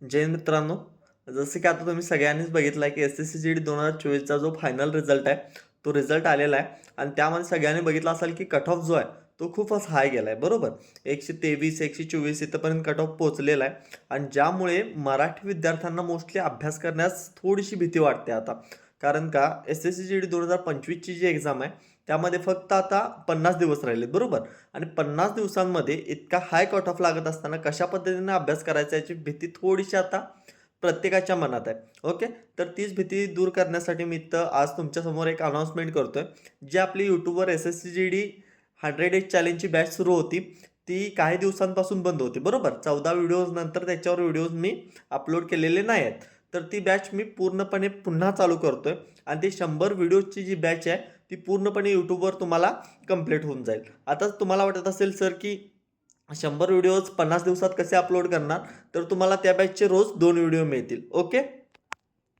जय हिंद मित्रांनो. जसं की आता तुम्ही सगळ्यांनीच बघितलं आहे की SSC-GD 2024चा जो फायनल रिझल्ट आहे, तो रिझल्ट आलेला आहे आणि त्यामध्ये सगळ्यांनी बघितलं असेल की कट ऑफ जो आहे, तो खूपच हाय गेला आहे, बरोबर. 123, 124 इथपर्यंत कट ऑफ पोहोचलेला आहे आणि ज्यामुळे मराठी विद्यार्थ्यांना मोस्टली अभ्यास करण्यास थोडीशी भीती वाटते आता. कारण का SSC-GD 2025ची जी एक्झाम आहे, त्यामध्ये फक्त आता 50 दिवस राहिलेत, बरोबर. आणि 50 दिवसांमध्ये इतका हाय कट ऑफ लागत असताना कशा पद्धतीने अभ्यास करायचा याची भीती थोडीशी आता प्रत्येकाच्या मनात आहे. ओके. तर तीच भीती दूर करण्यासाठी मी इथं आज तुमच्यासमोर एक अनाउन्समेंट करतोय. जी आपली YouTubeवर SSC-GD 100 डेज चॅलेंजची बॅच सुरू होती. ती काही दिवसांपासून बंद होती, बरोबर. 14 व्हिडिओज नंतर त्याच्यावर व्हिडिओज मी अपलोड केलेले नाही आहेत. तर ती बॅच मी पूर्णपणे पुन्हा चालू करतोय आणि ती 100 व्हिडिओजची जी बॅच आहे, ती पूर्णपणे YouTubeवर तुम्हाला कंप्लीट होऊन जाईल. आता तुम्हाला वाटत असेल सर की 100 व्हिडिओज 50 दिवसात कसे अपलोड करणार? तर तुम्हाला त्या बॅचचे रोज 2 व्हिडिओ मिळतील. ओके.